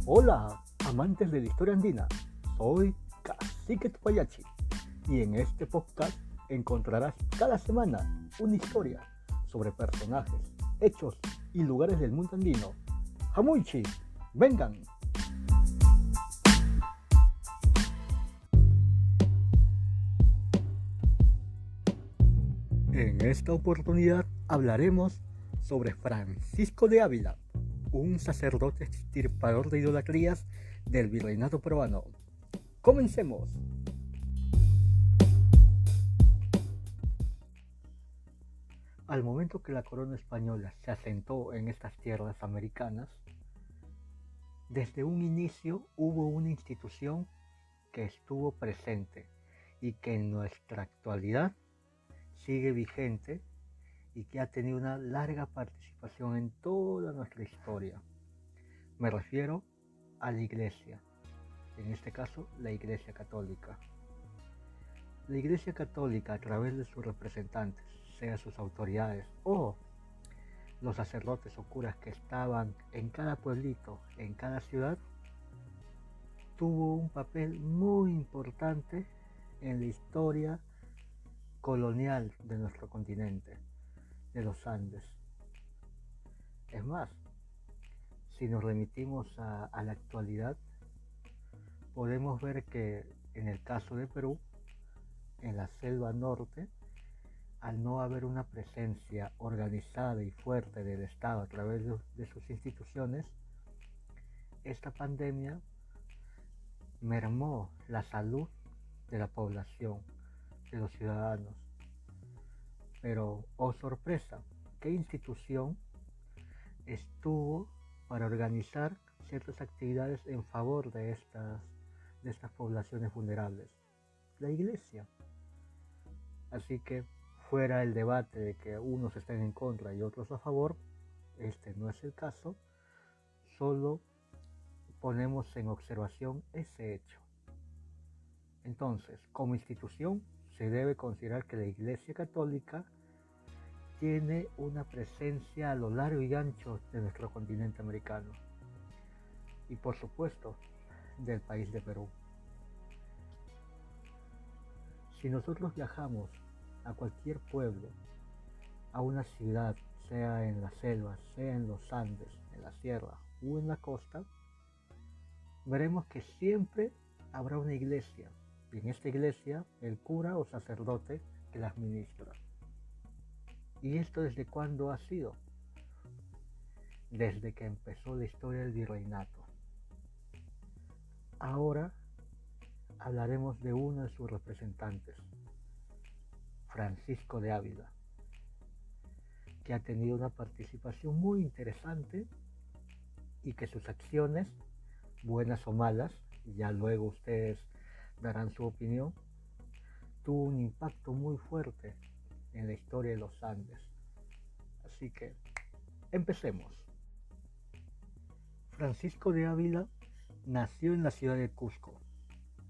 Hola, amantes de la historia andina, soy Cacique Tupayachi y en este podcast encontrarás cada semana una historia sobre personajes, hechos y lugares del mundo andino. Jamuichi, vengan. En esta oportunidad hablaremos sobre Francisco de Ávila, un sacerdote extirpador de idolatrías del virreinato peruano. Comencemos. Al momento que la corona española se asentó en estas tierras americanas, desde un inicio hubo una institución que estuvo presente y que en nuestra actualidad sigue vigente y que ha tenido una larga participación en toda nuestra historia. Me refiero a la Iglesia, en este caso la Iglesia Católica. La Iglesia Católica, a través de sus representantes, sea sus autoridades o los sacerdotes o curas que estaban en cada pueblito, en cada ciudad, tuvo un papel muy importante en la historia colonial de nuestro continente, de los Andes. Es más, si nos remitimos a la actualidad, podemos ver que en el caso de Perú, en la selva norte, al no haber una presencia organizada y fuerte del Estado a través de sus instituciones, esta pandemia mermó la salud de la población, de los ciudadanos. Pero, oh sorpresa, ¿qué institución estuvo para organizar ciertas actividades en favor de estas poblaciones vulnerables? La Iglesia. Así que, fuera el debate de que unos estén en contra y otros a favor, este no es el caso, solo ponemos en observación ese hecho. Entonces, como institución, se debe considerar que la Iglesia Católica tiene una presencia a lo largo y ancho de nuestro continente americano y, por supuesto, del país de Perú. Si nosotros viajamos a cualquier pueblo, a una ciudad, sea en la selva, sea en los Andes, en la sierra o en la costa, veremos que siempre habrá una iglesia, y en esta iglesia el cura o sacerdote que la administra. ¿Y esto desde cuándo ha sido? Desde que empezó la historia del virreinato. Ahora hablaremos de uno de sus representantes, Francisco de Ávila, que ha tenido una participación muy interesante y que sus acciones, buenas o malas, ya luego ustedes darán su opinión, tuvo un impacto muy fuerte en la historia de los Andes. Así que empecemos. Francisco de Ávila nació en la ciudad de Cusco,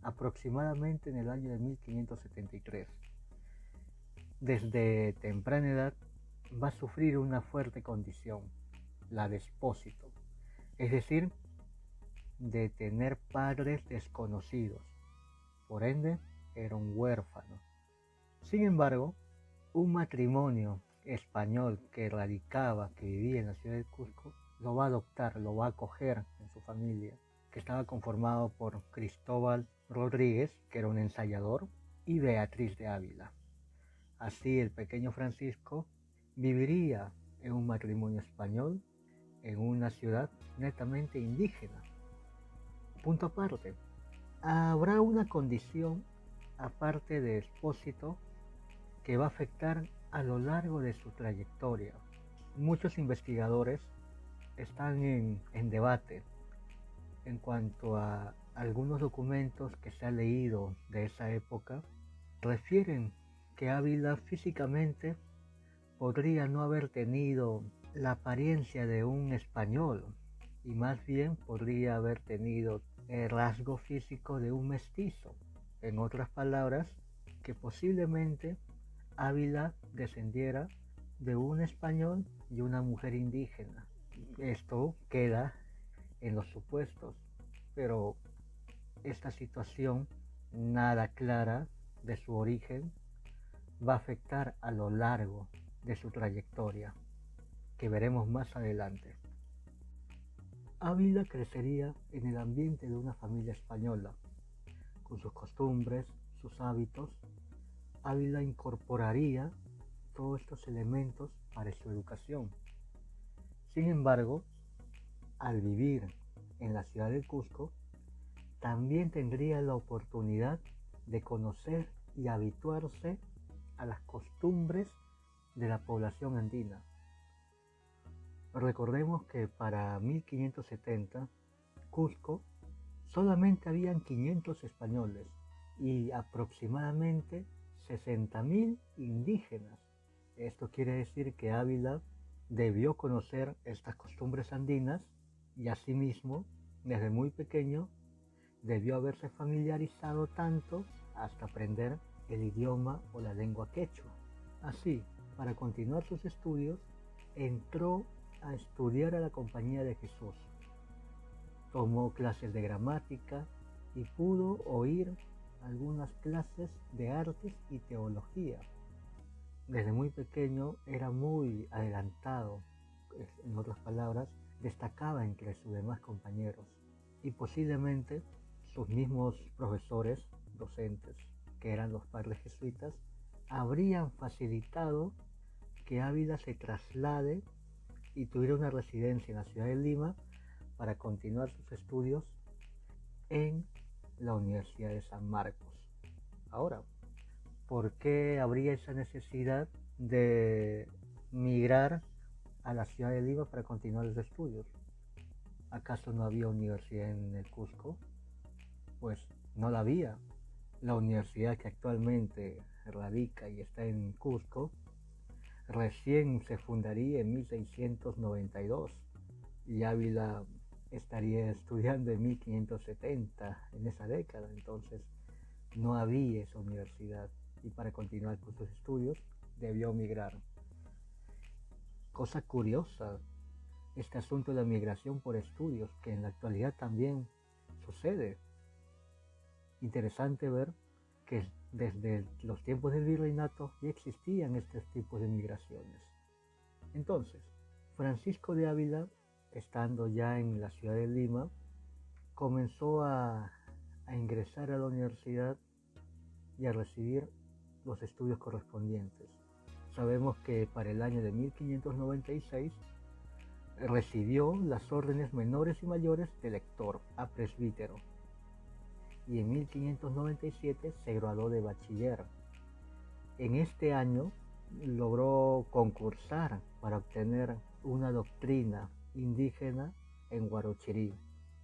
aproximadamente en el año de 1573. Desde temprana edad va a sufrir una fuerte condición, la de expósito, es decir, de tener padres desconocidos. Por ende, era un huérfano. Sin embargo, un matrimonio español que vivía en la ciudad de Cusco, lo va a adoptar, lo va a acoger en su familia, que estaba conformado por Cristóbal Rodríguez, que era un ensayador, y Beatriz de Ávila. Así el pequeño Francisco viviría en un matrimonio español en una ciudad netamente indígena. Punto aparte, habrá una condición aparte de expósito que va a afectar a lo largo de su trayectoria. Muchos investigadores están en debate en cuanto a algunos documentos que se han leído de esa época. Refieren que Ávila físicamente podría no haber tenido la apariencia de un español y más bien podría haber tenido el rasgo físico de un mestizo. En otras palabras, que posiblemente Ávila descendiera de un español y una mujer indígena. Esto queda en los supuestos, pero esta situación nada clara de su origen va a afectar a lo largo de su trayectoria, que veremos más adelante. Ávila crecería en el ambiente de una familia española, con sus costumbres, sus hábitos. Ávila incorporaría todos estos elementos para su educación. Sin embargo, al vivir en la ciudad de Cusco, también tendría la oportunidad de conocer y habituarse a las costumbres de la población andina. Recordemos que para 1570, Cusco solamente habían 500 españoles y aproximadamente 60.000 indígenas. Esto quiere decir que Ávila debió conocer estas costumbres andinas y asimismo, desde muy pequeño, debió haberse familiarizado tanto hasta aprender el idioma o la lengua quechua. Así, para continuar sus estudios, entró a estudiar a la Compañía de Jesús. Tomó clases de gramática y pudo oír algunas clases de artes y teología. Desde muy pequeño era muy adelantado, en otras palabras, destacaba entre sus demás compañeros y posiblemente sus mismos profesores, docentes, que eran los padres jesuitas, habrían facilitado que Ávila se traslade y tuviera una residencia en la ciudad de Lima para continuar sus estudios en la Universidad de San Marcos. Ahora, ¿por qué habría esa necesidad de migrar a la ciudad de Lima para continuar los estudios? ¿Acaso no había universidad en el Cusco? Pues no la había. La universidad que actualmente radica y está en Cusco recién se fundaría en 1692 y Ávila estaría estudiando en 1570, en esa década. Entonces no había esa universidad y para continuar con sus estudios debió migrar. Cosa curiosa, este asunto de la migración por estudios, que en la actualidad también sucede. Interesante ver que desde los tiempos del virreinato ya existían estos tipos de migraciones. Entonces, Francisco de Ávila, estando ya en la ciudad de Lima, comenzó a ingresar a la universidad y a recibir los estudios correspondientes. Sabemos que para el año de 1596 recibió las órdenes menores y mayores de lector a presbítero y en 1597 se graduó de bachiller. En este año logró concursar para obtener una doctrina indígena en Huarochirí,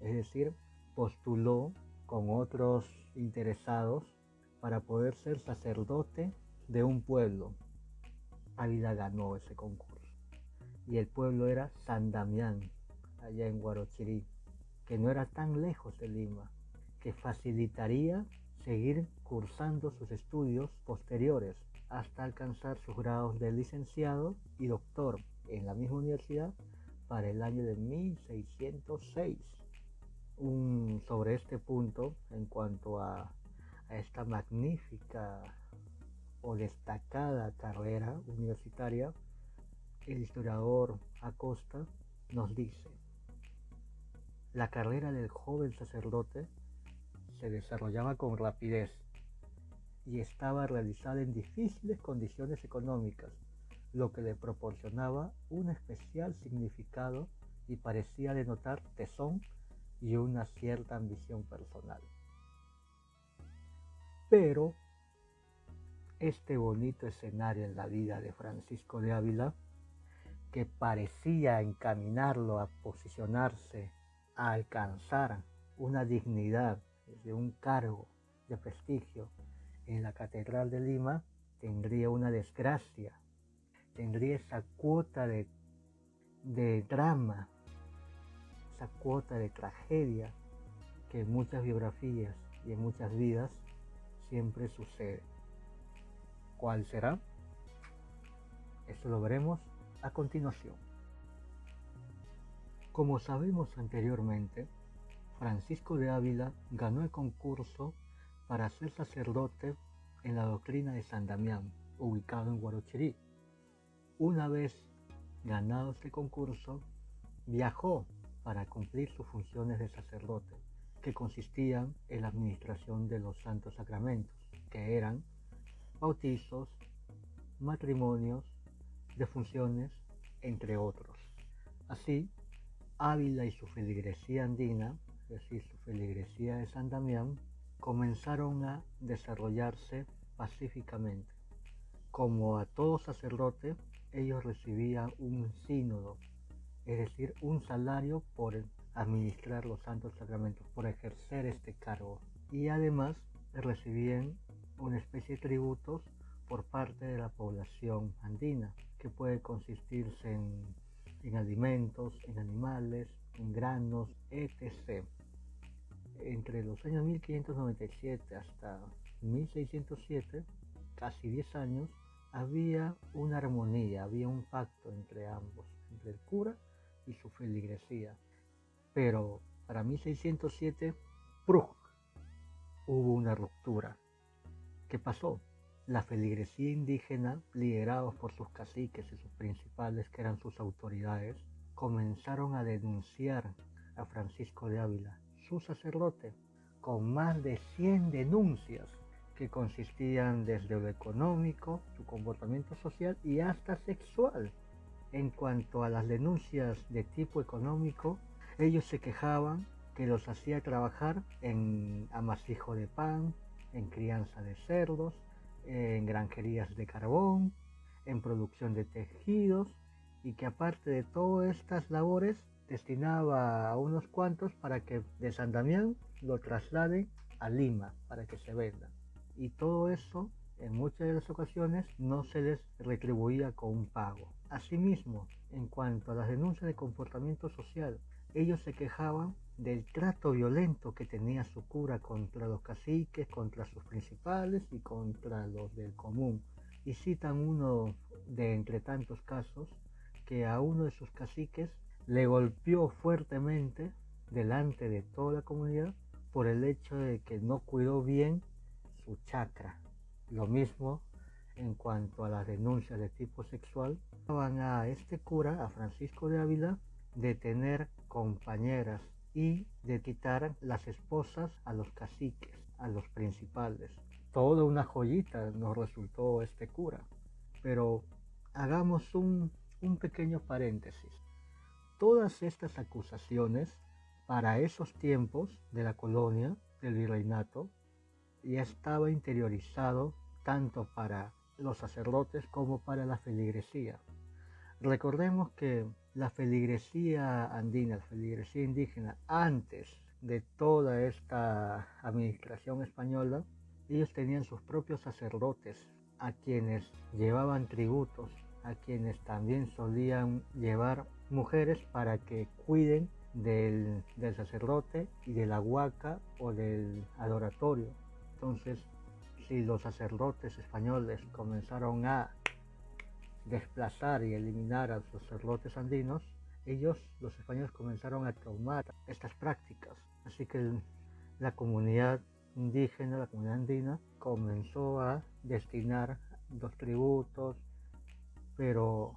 es decir, postuló con otros interesados para poder ser sacerdote de un pueblo. Ávila ganó ese concurso y el pueblo era San Damián, allá en Huarochirí, que no era tan lejos de Lima, que facilitaría seguir cursando sus estudios posteriores hasta alcanzar sus grados de licenciado y doctor en la misma universidad para el año de 1606. Sobre este punto, en cuanto a esta magnífica o destacada carrera universitaria, el historiador Acosta nos dice: la carrera del joven sacerdote se desarrollaba con rapidez y estaba realizada en difíciles condiciones económicas, lo que le proporcionaba un especial significado y parecía denotar tesón y una cierta ambición personal. Pero este bonito escenario en la vida de Francisco de Ávila, que parecía encaminarlo a posicionarse, a alcanzar una dignidad de un cargo de prestigio en la Catedral de Lima, tendría una desgracia, tendría esa cuota de drama, esa cuota de tragedia que en muchas biografías y en muchas vidas siempre sucede. ¿Cuál será? Eso lo veremos a continuación. Como sabemos anteriormente, Francisco de Ávila ganó el concurso para ser sacerdote en la doctrina de San Damián, ubicado en Huarochirí. Una vez ganado este concurso, viajó para cumplir sus funciones de sacerdote, que consistían en la administración de los santos sacramentos, que eran bautizos, matrimonios, defunciones, entre otros. Así, Ávila y su feligresía andina, es decir, su feligresía de San Damián, comenzaron a desarrollarse pacíficamente. Como a todo sacerdote, ellos recibían un sínodo, es decir, un salario por administrar los santos sacramentos, por ejercer este cargo. Y además recibían una especie de tributos por parte de la población andina, que puede consistirse en alimentos, en animales, en granos, etc. Entre los años 1597 hasta 1607, casi 10 años, había una armonía, había un pacto entre ambos, entre el cura y su feligresía. Pero para 1607, ¡pruf!, hubo una ruptura. ¿Qué pasó? La feligresía indígena, liderados por sus caciques y sus principales, que eran sus autoridades, comenzaron a denunciar a Francisco de Ávila, su sacerdote, con más de 100 denuncias que consistían desde lo económico, su comportamiento social y hasta sexual. En cuanto a las denuncias de tipo económico, ellos se quejaban que los hacía trabajar en amasijo de pan, en crianza de cerdos, en granjerías de carbón, en producción de tejidos, y que aparte de todas estas labores destinaba a unos cuantos para que de San Damián lo trasladen a Lima para que se venda. Y todo eso, en muchas de las ocasiones, no se les retribuía con un pago. Asimismo, en cuanto a las denuncias de comportamiento social, ellos se quejaban del trato violento que tenía su cura contra los caciques, contra sus principales y contra los del común. Y citan uno de entre tantos casos que a uno de sus caciques le golpeó fuertemente delante de toda la comunidad por el hecho de que no cuidó bien su chacra. Lo mismo en cuanto a las denuncias de tipo sexual, van a este cura, a Francisco de Ávila, de tener compañeras y de quitar las esposas a los caciques, a los principales. Toda una joyita nos resultó este cura. Pero hagamos un pequeño paréntesis. Todas estas acusaciones, para esos tiempos de la colonia, del virreinato, ya estaba interiorizado tanto para los sacerdotes como para la feligresía. Recordemos que la feligresía andina, la feligresía indígena, antes de toda esta administración española, ellos tenían sus propios sacerdotes, a quienes llevaban tributos, a quienes también solían llevar mujeres para que cuiden del sacerdote y de la huaca o del adoratorio. Entonces, si los sacerdotes españoles comenzaron a desplazar y eliminar a los sacerdotes andinos, ellos, los españoles, comenzaron a tomar estas prácticas. Así que la comunidad indígena, la comunidad andina, comenzó a destinar los tributos, pero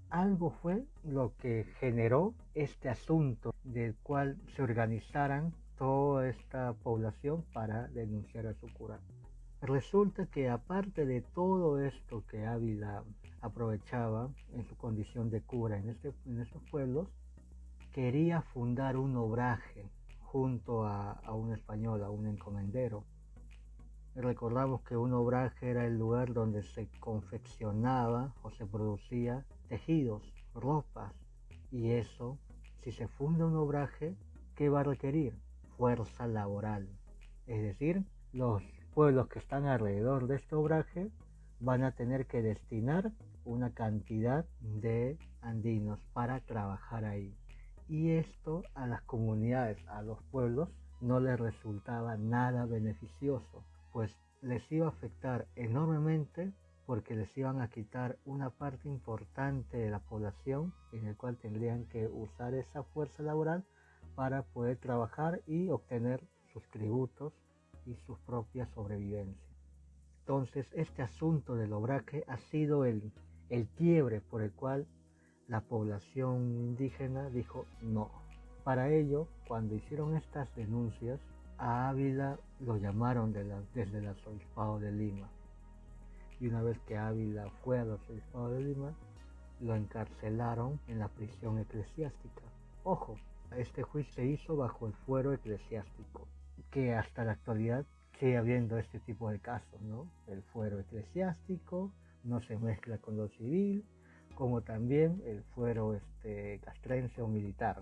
algo fue lo que generó este asunto del cual se organizaran toda esta población para denunciar a su cura. Resulta que aparte de todo esto que Ávila aprovechaba en su condición de cura en estos pueblos, quería fundar un obraje junto a un español, a un encomendero. Recordamos que un obraje era el lugar donde se confeccionaba o se producía tejidos, ropas, y eso, si se funda un obraje, ¿qué va a requerir? Fuerza laboral. Es decir, los pueblos que están alrededor de este obraje van a tener que destinar una cantidad de andinos para trabajar ahí. Y esto a las comunidades, a los pueblos, no les resultaba nada beneficioso, pues les iba a afectar enormemente porque les iban a quitar una parte importante de la población en el cual tendrían que usar esa fuerza laboral para poder trabajar y obtener sus tributos y su propia sobrevivencia. Entonces, este asunto del obraje ha sido el quiebre por el cual la población indígena dijo no. Para ello, cuando hicieron estas denuncias, a Ávila lo llamaron desde el arzobispado de Lima. Y una vez que Ávila fue al arzobispado de Lima, lo encarcelaron en la prisión eclesiástica. Ojo, este juicio se hizo bajo el fuero eclesiástico, que hasta la actualidad sigue habiendo este tipo de casos, ¿no? El fuero eclesiástico no se mezcla con lo civil, como también el fuero castrense o militar.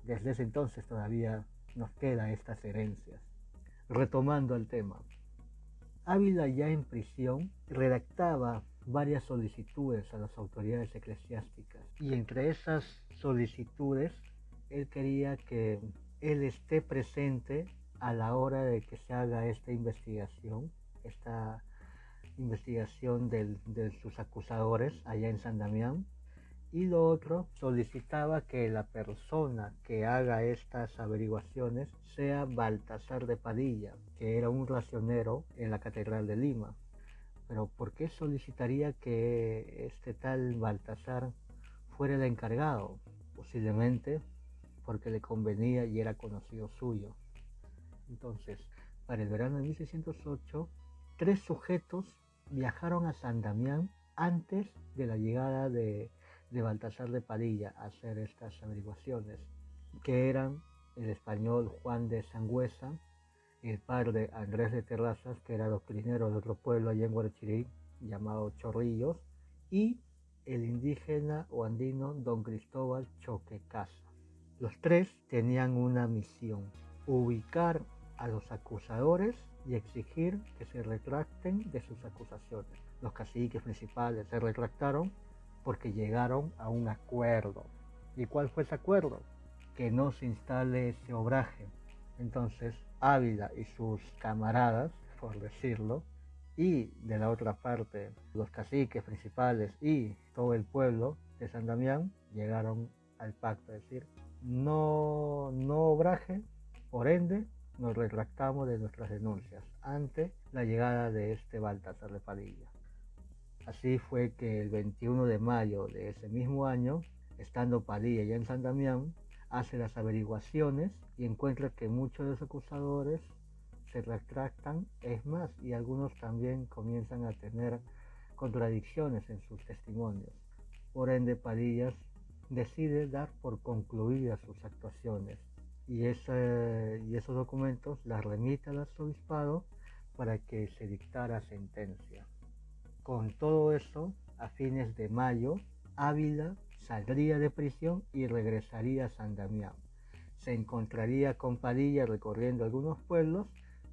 Desde ese entonces todavía nos quedan estas herencias. Retomando el tema, Ávila, ya en prisión, redactaba varias solicitudes a las autoridades eclesiásticas, y entre esas solicitudes él quería que él esté presente a la hora de que se haga esta investigación de sus acusadores allá en San Damián. Y lo otro, solicitaba que la persona que haga estas averiguaciones sea Baltasar de Padilla, que era un racionero en la Catedral de Lima. Pero ¿por qué solicitaría que este tal Baltasar fuera el encargado? Posiblemente porque le convenía y era conocido suyo. Entonces, para el verano de 1608, 3 sujetos viajaron a San Damián antes de la llegada de Baltasar de Padilla a hacer estas averiguaciones, que eran el español Juan de Sangüesa, el padre Andrés de Terrazas, que era doctrinero de otro pueblo allá en Guarachirí, llamado Chorrillos, y el indígena o andino don Cristóbal Choquecasa. Los 3 tenían una misión: ubicar a los acusadores y exigir que se retracten de sus acusaciones. Los caciques principales se retractaron porque llegaron a un acuerdo. ¿Y cuál fue ese acuerdo? Que no se instale ese obraje. Entonces Ávila y sus camaradas, por decirlo, y de la otra parte los caciques principales y todo el pueblo de San Damián llegaron al pacto, es decir, no obraje, por ende nos retractamos de nuestras denuncias ante la llegada de este Baltasar de Padilla. Así fue que el 21 de mayo de ese mismo año, estando Padilla ya en San Damián, hace las averiguaciones y encuentra que muchos de los acusadores se retractan, es más, y algunos también comienzan a tener contradicciones en sus testimonios. Por ende, Padilla decide dar por concluidas sus actuaciones y esos documentos las remite al arzobispado para que se dictara sentencia. Con todo eso, a fines de mayo, Ávila saldría de prisión y regresaría a San Damián. Se encontraría con Padilla recorriendo algunos pueblos,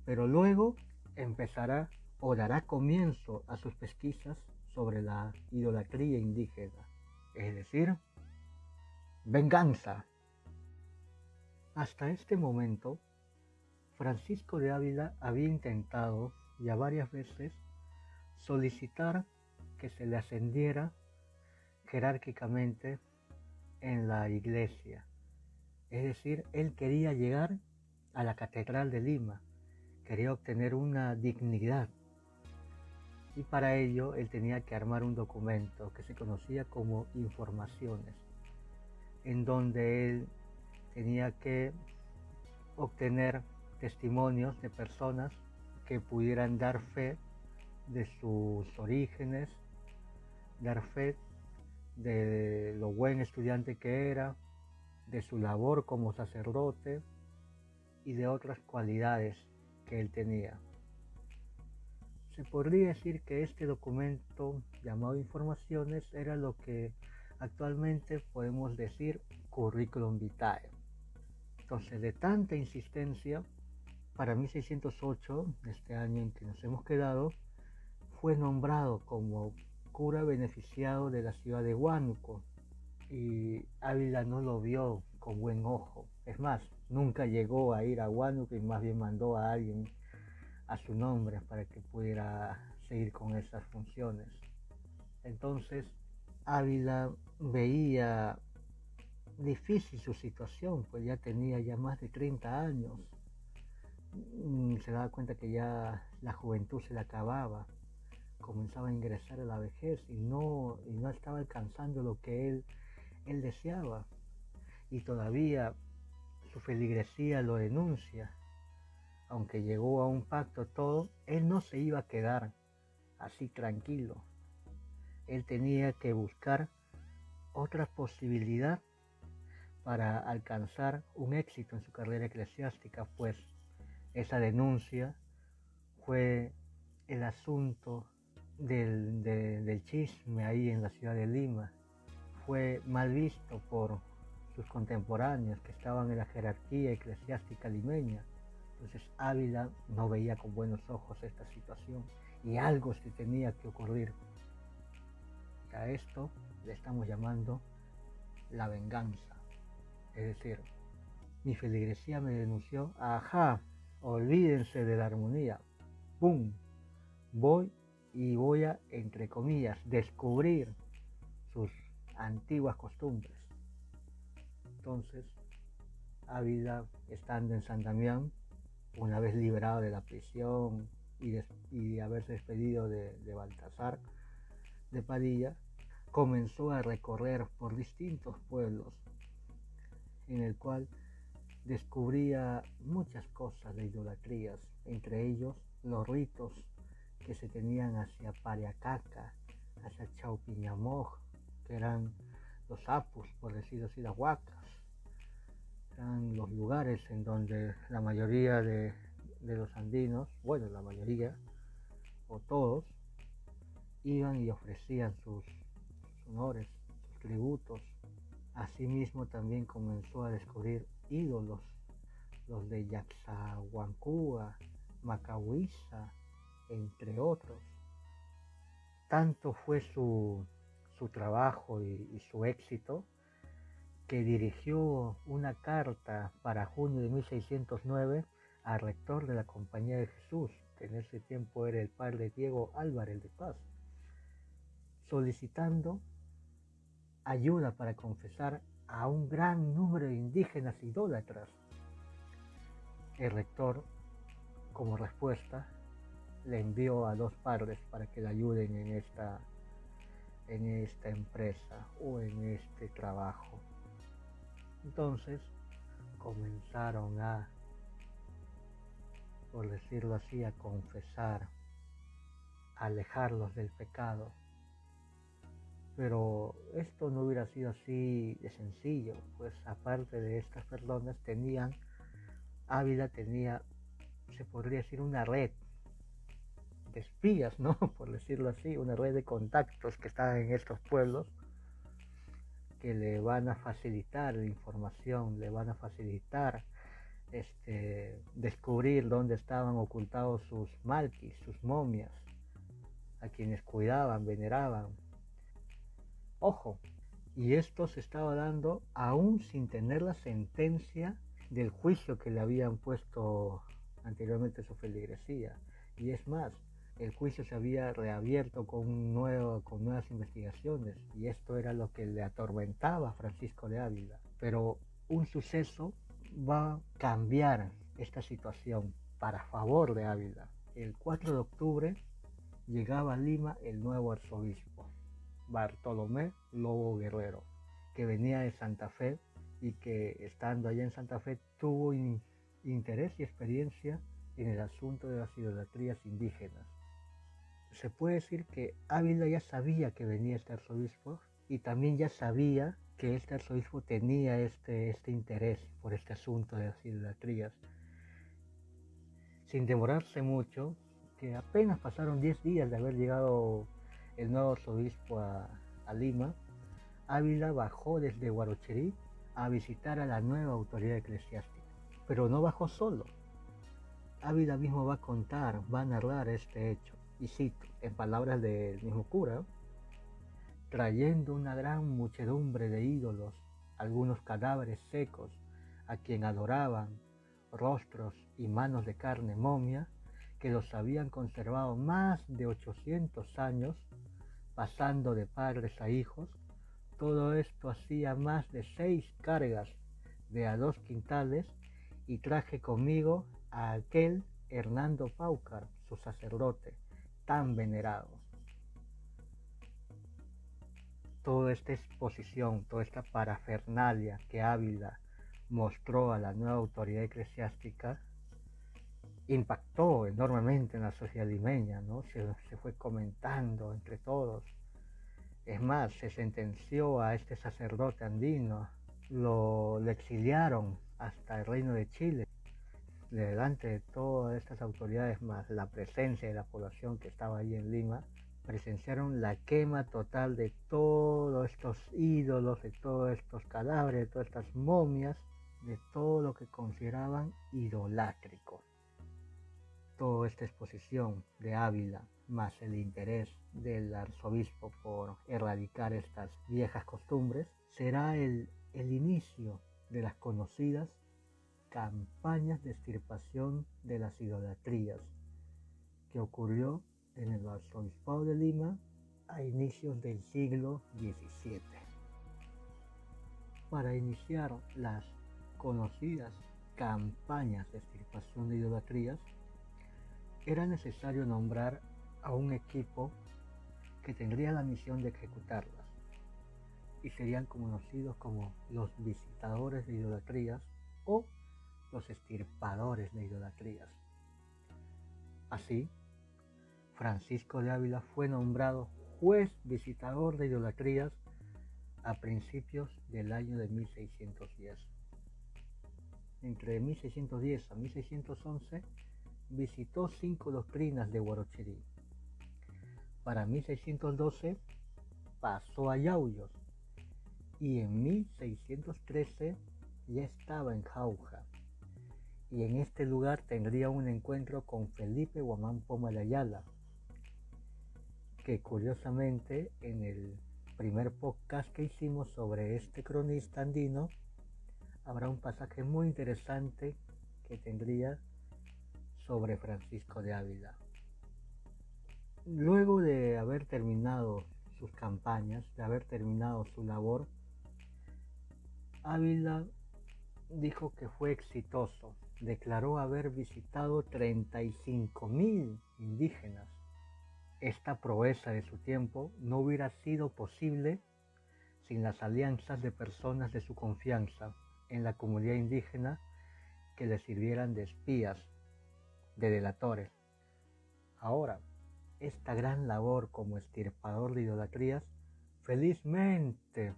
pero luego empezará o dará comienzo a sus pesquisas sobre la idolatría indígena, es decir, venganza. Hasta este momento, Francisco de Ávila había intentado ya varias veces solicitar que se le ascendiera jerárquicamente en la iglesia. Es decir, él quería llegar a la Catedral de Lima, quería obtener una dignidad. Y para ello él tenía que armar un documento que se conocía como informaciones, en donde él tenía que obtener testimonios de personas que pudieran dar fe de sus orígenes, dar fe de lo buen estudiante que era, de su labor como sacerdote y de otras cualidades que él tenía. Se podría decir que este documento llamado Informaciones era lo que actualmente podemos decir currículum vitae. Entonces, de tanta insistencia, para 1608, este año en que nos hemos quedado, fue nombrado como cura beneficiado de la ciudad de Huánuco, y Ávila no lo vio con buen ojo. Es más, nunca llegó a ir a Huánuco y más bien mandó a alguien a su nombre para que pudiera seguir con esas funciones. Entonces Ávila veía difícil su situación, pues ya tenía ya más de 30 años. Se daba cuenta que ya la juventud se le acababa, comenzaba a ingresar a la vejez y no estaba alcanzando lo que él deseaba. Y todavía su feligresía lo denuncia. Aunque llegó a un pacto todo, él no se iba a quedar así tranquilo. Él tenía que buscar otra posibilidad para alcanzar un éxito en su carrera eclesiástica, pues esa denuncia fue el asunto del chisme ahí en la ciudad de Lima. Fue mal visto por sus contemporáneos que estaban en la jerarquía eclesiástica limeña. Entonces Ávila no veía con buenos ojos esta situación y algo se tenía que ocurrir. Y a esto le estamos llamando la venganza. Es decir, mi feligresía me denunció, ajá, olvídense de la armonía, ¡pum! Voy a, entre comillas, descubrir sus antiguas costumbres. Entonces, Ávila, estando en San Damián, una vez liberado de la prisión y haberse despedido de Baltasar de Padilla, comenzó a recorrer por distintos pueblos, en el cual descubría muchas cosas de idolatrías, entre ellos los ritos que se tenían hacia Pariacaca, hacia Chaupiñamoj, que eran los apus, por decirlo así, las huacas. Eran los lugares en donde la mayoría de los andinos, bueno, la mayoría, o todos, iban y ofrecían sus honores, sus tributos. Asimismo también comenzó a descubrir ídolos, los de Yaxahuancúa, Macahuiza, entre otros. Tanto fue su trabajo y su éxito que dirigió una carta para junio de 1609 al rector de la Compañía de Jesús, que en ese tiempo era el padre Diego Álvarez de Paz, solicitando ayuda para confesar a un gran número de indígenas idólatras. El rector, como respuesta, le envió a 2 padres para que le ayuden en esta empresa o en este trabajo. Entonces comenzaron a, por decirlo así, a confesar, a alejarlos del pecado. Pero esto no hubiera sido así de sencillo, pues aparte de estas personas Ávila tenía, se podría decir, una red de espías, ¿no? Por decirlo así, una red de contactos que están en estos pueblos, que le van a facilitar la información, le van a facilitar descubrir dónde estaban ocultados sus malquis, sus momias, a quienes cuidaban, veneraban. Ojo, y esto se estaba dando aún sin tener la sentencia del juicio que le habían puesto anteriormente su feligresía. Y es más, el juicio se había reabierto con nuevas investigaciones, y esto era lo que le atormentaba a Francisco de Ávila. Pero un suceso va a cambiar esta situación para favor de Ávila. El 4 de octubre llegaba a Lima el nuevo arzobispo, Bartolomé Lobo Guerrero, que venía de Santa Fe y que, estando allá en Santa Fe, tuvo interés y experiencia en el asunto de las idolatrías indígenas. Se puede decir que Ávila ya sabía que venía este arzobispo y también ya sabía que este arzobispo tenía este interés por este asunto de las idolatrías. Sin demorarse mucho, que apenas pasaron 10 días de haber llegado el nuevo arzobispo a Lima, Ávila bajó desde Huarochirí a visitar a la nueva autoridad eclesiástica. Pero no bajó solo. Ávila mismo va a narrar este hecho, y cito, en palabras del mismo cura: trayendo una gran muchedumbre de ídolos, algunos cadáveres secos, a quien adoraban, rostros y manos de carne momia, que los habían conservado más de 800 años, pasando de padres a hijos, todo esto hacía más de 6 cargas de a 2 quintales y traje conmigo a aquel Hernando Paucar, su sacerdote, tan venerado. Toda esta exposición, toda esta parafernalia que Ávila mostró a la nueva autoridad eclesiástica impactó enormemente en la sociedad limeña, ¿no? Se fue comentando entre todos. Es más, se sentenció a este sacerdote andino, lo exiliaron hasta el Reino de Chile. Delante de todas estas autoridades, más la presencia de la población que estaba allí en Lima, presenciaron la quema total de todos estos ídolos, de todos estos cadáveres, de todas estas momias, de todo lo que consideraban idolátrico. Toda esta exposición de Ávila, más el interés del arzobispo por erradicar estas viejas costumbres, será el inicio de las conocidas campañas de extirpación de las idolatrías, que ocurrió en el arzobispado de Lima a inicios del siglo XVII. Para iniciar las conocidas campañas de extirpación de idolatrías, era necesario nombrar a un equipo que tendría la misión de ejecutarlas, y serían conocidos como los visitadores de idolatrías o los extirpadores de idolatrías. Así, Francisco de Ávila fue nombrado juez visitador de idolatrías a principios del año de 1610. Entre 1610 a 1611 visitó 5 doctrinas de Huarochirí. Para 1612 pasó a Yauyos y en 1613 ya estaba en Jauja, y en este lugar tendría un encuentro con Felipe Guamán Poma de Ayala, que curiosamente en el primer podcast que hicimos sobre este cronista andino habrá un pasaje muy interesante que tendría sobre Francisco de Ávila. Luego de haber terminado sus campañas, de haber terminado su labor, Ávila dijo que fue exitoso. Declaró haber visitado 35.000 indígenas. Esta proeza de su tiempo no hubiera sido posible sin las alianzas de personas de su confianza en la comunidad indígena que le sirvieran de espías, de delatores. Ahora, esta gran labor como extirpador de idolatrías, felizmente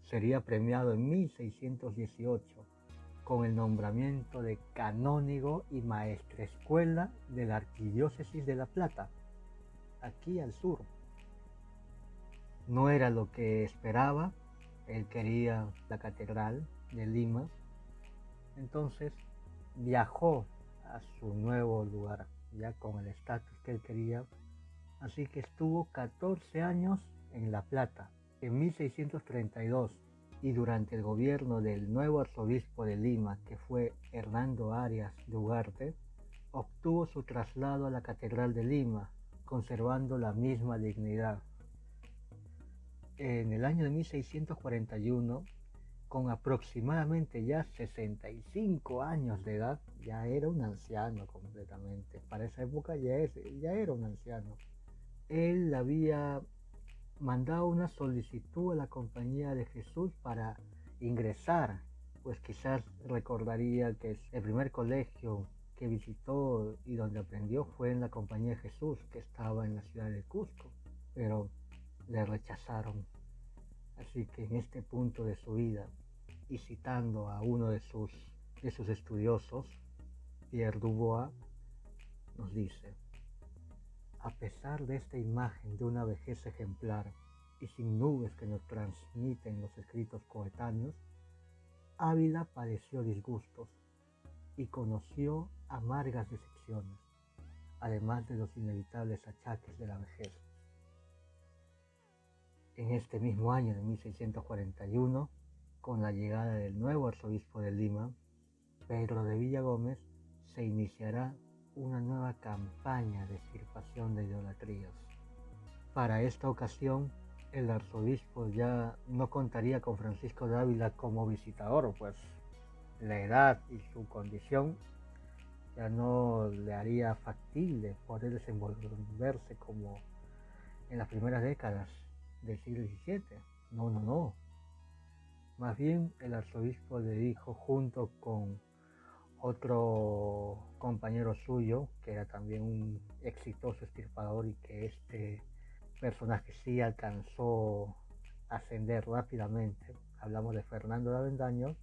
sería premiado en 1618 con el nombramiento de canónigo y maestrescuela de la Arquidiócesis de La Plata, aquí al sur. No era lo que esperaba, él quería la catedral de Lima, entonces viajó a su nuevo lugar, ya con el estatus que él quería, así que estuvo 14 años en La Plata. En 1632, y durante el gobierno del nuevo arzobispo de Lima, que fue Hernando Arias de Ugarte, obtuvo su traslado a la Catedral de Lima, conservando la misma dignidad. En el año de 1641, con aproximadamente ya 65 años de edad, ya era un anciano completamente. Para esa época ya era un anciano. Él había mandado una solicitud a la Compañía de Jesús para ingresar, pues quizás recordaría que el primer colegio que visitó y donde aprendió fue en la Compañía de Jesús, que estaba en la ciudad de Cusco, pero le rechazaron. Así que en este punto de su vida, y citando a uno de sus estudiosos, Pierre Dubois, nos dice: a pesar de esta imagen de una vejez ejemplar y sin nubes que nos transmiten los escritos coetáneos, Ávila padeció disgustos y conoció amargas decepciones, además de los inevitables achaques de la vejez. En este mismo año de 1641, con la llegada del nuevo arzobispo de Lima, Pedro de Villagómez, se iniciará una nueva campaña de extirpación de idolatrías. Para esta ocasión, el arzobispo ya no contaría con Francisco de Ávila como visitador, pues la edad y su condición ya no le haría factible poder desenvolverse como en las primeras décadas del siglo XVII. No. Más bien el arzobispo le dijo, junto con otro compañero suyo, que era también un exitoso estirpador y que este personaje sí alcanzó a ascender rápidamente, hablamos de Fernando de Avendaño,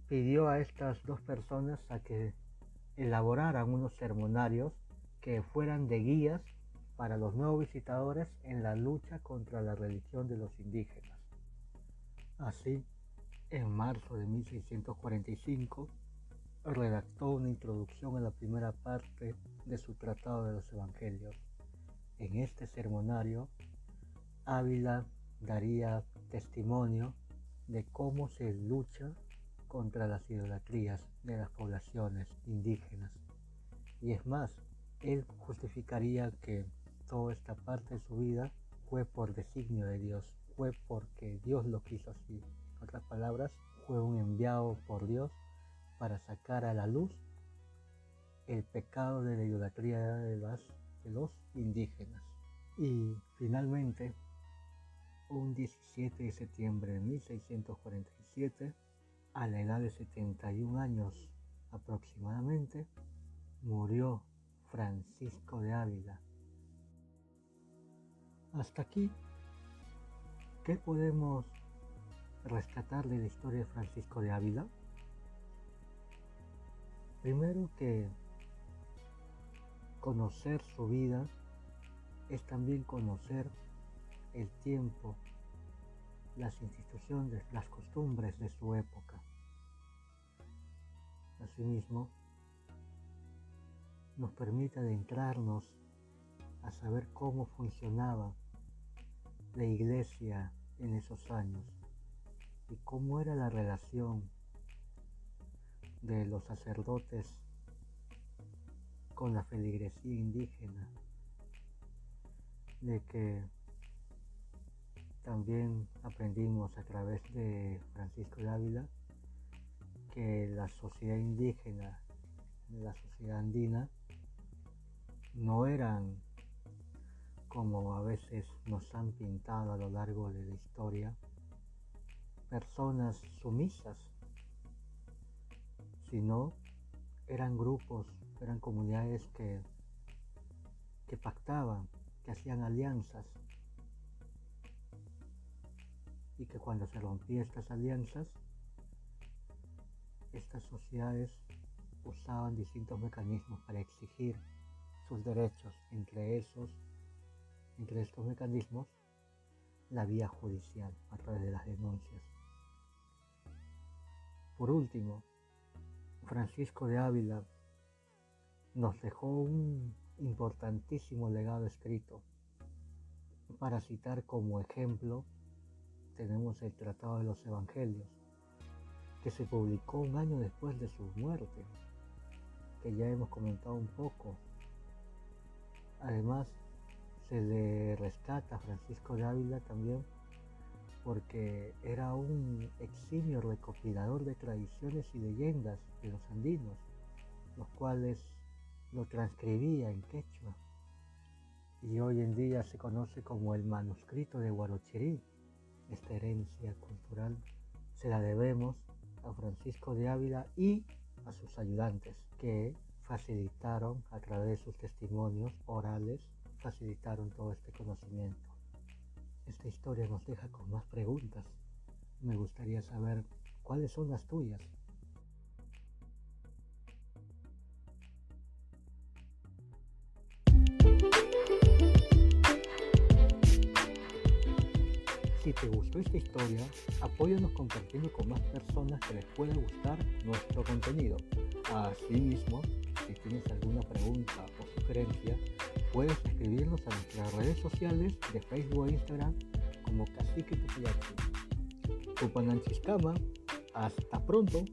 pidió a estas dos personas a que elaboraran unos sermonarios que fueran de guías para los nuevos visitadores en la lucha contra la religión de los indígenas. Así, en marzo de 1645, redactó una introducción a la primera parte de su Tratado de los Evangelios. En este sermonario, Ávila daría testimonio de cómo se lucha contra las idolatrías de las poblaciones indígenas. Y es más, él justificaría que toda esta parte de su vida fue por designio de Dios, fue porque Dios lo quiso así. En otras palabras, fue un enviado por Dios para sacar a la luz el pecado de la idolatría de los indígenas. Y finalmente, un 17 de septiembre de 1647, a la edad de 71 años aproximadamente, murió Francisco de Ávila. Hasta aquí, ¿qué podemos rescatar de la historia de Francisco de Ávila? Primero, que conocer su vida es también conocer el tiempo, las instituciones, las costumbres de su época. Asimismo, nos permite adentrarnos a saber cómo funcionaba la iglesia en esos años y cómo era la relación de los sacerdotes con la feligresía indígena, de que también aprendimos a través de Francisco de Ávila que la sociedad indígena, la sociedad andina, no eran como a veces nos han pintado a lo largo de la historia, personas sumisas, sino eran grupos, eran comunidades que pactaban, que hacían alianzas, y que cuando se rompían estas alianzas, estas sociedades usaban distintos mecanismos para exigir sus derechos, entre estos mecanismos, la vía judicial a través de las denuncias. Por último, Francisco de Ávila nos dejó un importantísimo legado escrito. Para citar como ejemplo, tenemos el Tratado de los Evangelios, que se publicó un año después de su muerte, que ya hemos comentado un poco. Además, se le rescata a Francisco de Ávila también porque era un eximio recopilador de tradiciones y leyendas de los andinos, los cuales lo transcribía en quechua, y hoy en día se conoce como el manuscrito de Huarochirí. Esta herencia cultural se la debemos a Francisco de Ávila y a sus ayudantes, que facilitaron a través de sus testimonios orales, facilitaron todo este conocimiento. Esta historia nos deja con más preguntas. Me gustaría saber cuáles son las tuyas. Si te gustó esta historia, apóyanos compartiendo con más personas que les pueda gustar nuestro contenido. Asimismo, si tienes alguna pregunta o sugerencia, puedes escribirnos a nuestras redes sociales de Facebook e Instagram como Cacique Tupayachi. Tupananchiskama, hasta pronto.